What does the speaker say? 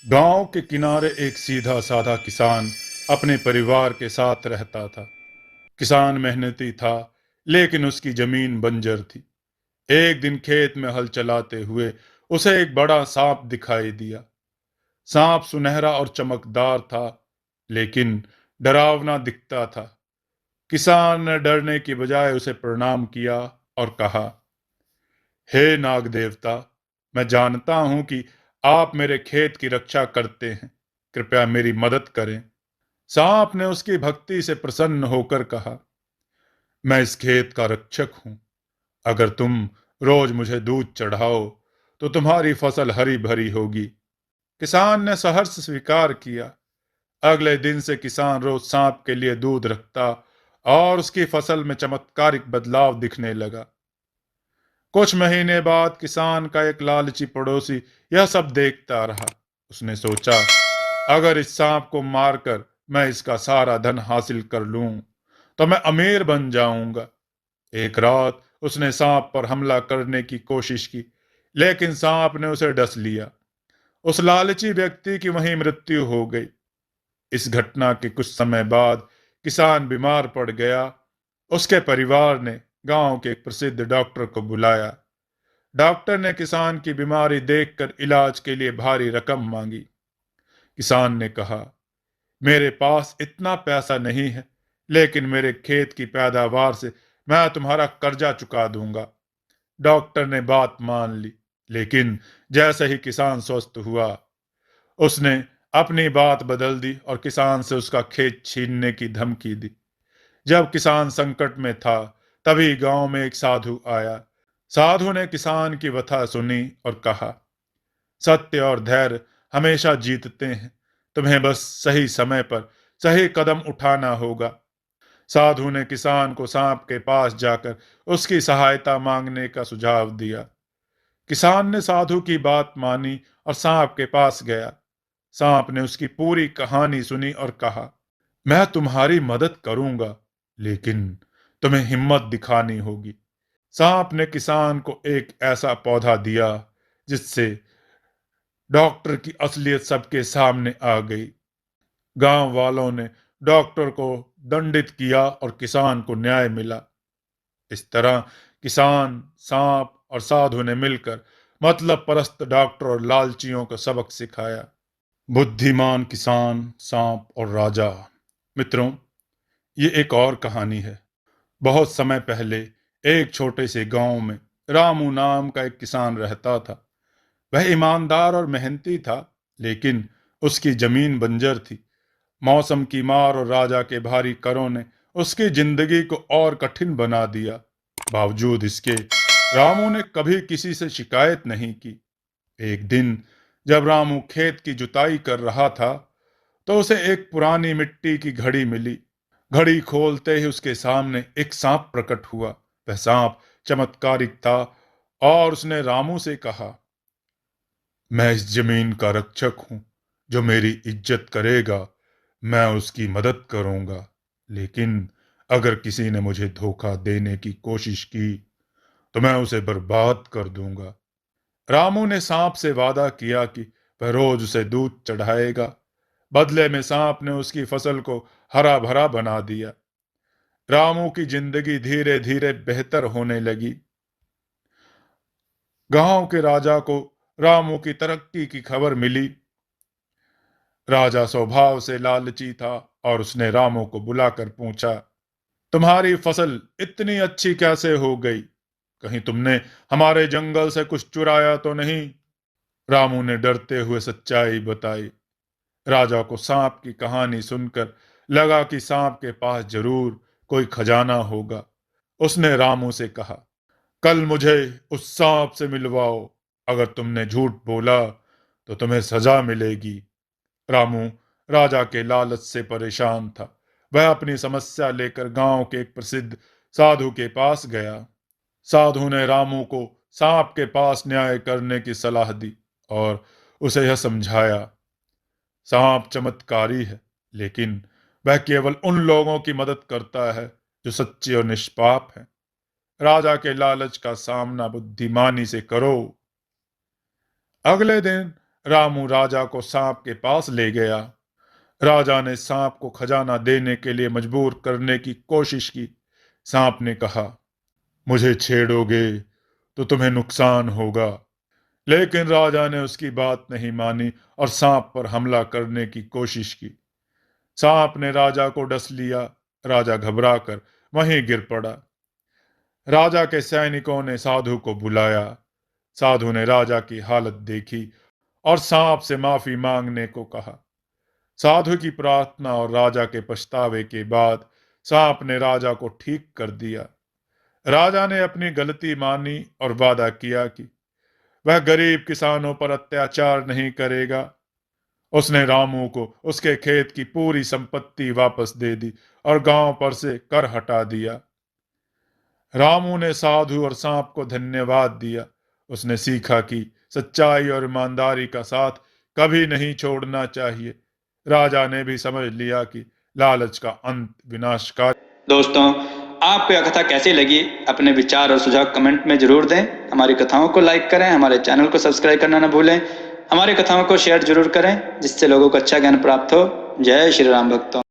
गांव के किनारे एक सीधा साधा किसान अपने परिवार के साथ रहता था। किसान मेहनती था, लेकिन उसकी जमीन बंजर थी। एक दिन खेत में हल चलाते हुए उसे एक बड़ा सांप दिखाई दिया। सांप सुनहरा और चमकदार था, लेकिन डरावना दिखता था। किसान ने डरने की बजाय उसे प्रणाम किया और कहा, हे नाग देवता, मैं जानता हूं कि आप मेरे खेत की रक्षा करते हैं। कृपया मेरी मदद करें। सांप ने उसकी भक्ति से प्रसन्न होकर कहा, मैं इस खेत का रक्षक हूं। अगर तुम रोज मुझे दूध चढ़ाओ तो तुम्हारी फसल हरी भरी होगी। किसान ने सहर्ष स्वीकार किया। अगले दिन से किसान रोज सांप के लिए दूध रखता और उसकी फसल में चमत्कारिक बदलाव दिखने लगा। कुछ महीने बाद किसान का एक लालची पड़ोसी यह सब देखता रहा। उसने सोचा, अगर इस सांप को मारकर मैं इसका सारा धन हासिल कर लूं तो मैं अमीर बन जाऊंगा। एक रात उसने सांप पर हमला करने की कोशिश की, लेकिन सांप ने उसे डस लिया। उस लालची व्यक्ति की वहीं मृत्यु हो गई। इस घटना के कुछ समय बाद किसान बीमार पड़ गया। उसके परिवार ने गांव के एक प्रसिद्ध डॉक्टर को बुलाया। डॉक्टर ने किसान की बीमारी देखकर इलाज के लिए भारी रकम मांगी। किसान ने कहा, मेरे पास इतना पैसा नहीं है, लेकिन मेरे खेत की पैदावार से मैं तुम्हारा कर्जा चुका दूंगा। डॉक्टर ने बात मान ली, लेकिन जैसे ही किसान स्वस्थ हुआ, उसने अपनी बात बदल दी और किसान से उसका खेत छीनने की धमकी दी। जब किसान संकट में था, तभी गांव में एक साधु आया। साधु ने किसान की व्यथा सुनी और कहा, सत्य और धैर्य हमेशा जीतते हैं। तुम्हें बस सही समय पर सही कदम उठाना होगा। साधु ने किसान को सांप के पास जाकर उसकी सहायता मांगने का सुझाव दिया। किसान ने साधु की बात मानी और सांप के पास गया। सांप ने उसकी पूरी कहानी सुनी और कहा, मैं तुम्हारी मदद करूंगा, लेकिन तुम्हें हिम्मत दिखानी होगी। सांप ने किसान को एक ऐसा पौधा दिया जिससे डॉक्टर की असलियत सबके सामने आ गई। गांव वालों ने डॉक्टर को दंडित किया और किसान को न्याय मिला। इस तरह किसान, सांप और साधु ने मिलकर मतलब परस्त डॉक्टर और लालचियों को सबक सिखाया। बुद्धिमान किसान, सांप और राजा। मित्रों, ये एक और कहानी है। बहुत समय पहले एक छोटे से गांव में रामू नाम का एक किसान रहता था। वह ईमानदार और मेहनती था, लेकिन उसकी जमीन बंजर थी। मौसम की मार और राजा के भारी करों ने उसकी जिंदगी को और कठिन बना दिया। बावजूद इसके रामू ने कभी किसी से शिकायत नहीं की। एक दिन जब रामू खेत की जुताई कर रहा था, तो उसे एक पुरानी मिट्टी की घड़ी मिली। घड़ी खोलते ही उसके सामने एक सांप प्रकट हुआ। वह सांप चमत्कारिक था और उसने रामू से कहा, मैं इस जमीन का रक्षक हूं। जो मेरी इज्जत करेगा, मैं उसकी मदद करूंगा। लेकिन अगर किसी ने मुझे धोखा देने की कोशिश की तो मैं उसे बर्बाद कर दूंगा। रामू ने सांप से वादा किया कि वह रोज उसे दूध चढ़ाएगा। बदले में सांप ने उसकी फसल को हरा भरा बना दिया। रामू की जिंदगी धीरे धीरे बेहतर होने लगी। गांव के राजा को रामू की तरक्की की खबर मिली। राजा स्वभाव से लालची था और उसने रामू को बुलाकर पूछा, तुम्हारी फसल इतनी अच्छी कैसे हो गई? कहीं तुमने हमारे जंगल से कुछ चुराया तो नहीं? रामू ने डरते हुए सच्चाई बताई। राजा को सांप की कहानी सुनकर लगा कि सांप के पास जरूर कोई खजाना होगा। उसने रामू से कहा, कल मुझे उस सांप से मिलवाओ। अगर तुमने झूठ बोला तो तुम्हें सजा मिलेगी। रामू राजा के लालच से परेशान था। वह अपनी समस्या लेकर गांव के एक प्रसिद्ध साधु के पास गया। साधु ने रामू को सांप के पास न्याय करने की सलाह दी और उसे यह समझाया, सांप चमत्कारी है, लेकिन वह केवल उन लोगों की मदद करता है जो सच्चे और निष्पाप हैं। राजा के लालच का सामना बुद्धिमानी से करो। अगले दिन रामू राजा को सांप के पास ले गया। राजा ने सांप को खजाना देने के लिए मजबूर करने की कोशिश की। सांप ने कहा, मुझे छेड़ोगे तो तुम्हें नुकसान होगा। लेकिन राजा ने उसकी बात नहीं मानी और सांप पर हमला करने की कोशिश की। सांप ने राजा को डस लिया। राजा घबराकर वहीं गिर पड़ा। राजा के सैनिकों ने साधु को बुलाया। साधु ने राजा की हालत देखी और सांप से माफी मांगने को कहा। साधु की प्रार्थना और राजा के पछतावे के बाद सांप ने राजा को ठीक कर दिया। राजा ने अपनी गलती मानी और वादा किया कि वह गरीब किसानों पर अत्याचार नहीं करेगा। उसने रामू को उसके खेत की पूरी संपत्ति वापस दे दी और गांव पर से कर हटा दिया। रामू ने साधु और सांप को धन्यवाद दिया। उसने सीखा कि सच्चाई और ईमानदारी का साथ कभी नहीं छोड़ना चाहिए। राजा ने भी समझ लिया कि लालच का अंत विनाशकारी। दोस्तों, आपको यह कथा कैसी लगी? अपने विचार और सुझाव कमेंट में जरूर दें। हमारी कथाओं को लाइक करें, हमारे चैनल को सब्सक्राइब करना न भूलें। हमारी कथाओं को शेयर जरूर करें जिससे लोगों को अच्छा ज्ञान प्राप्त हो। जय श्री राम भक्तों।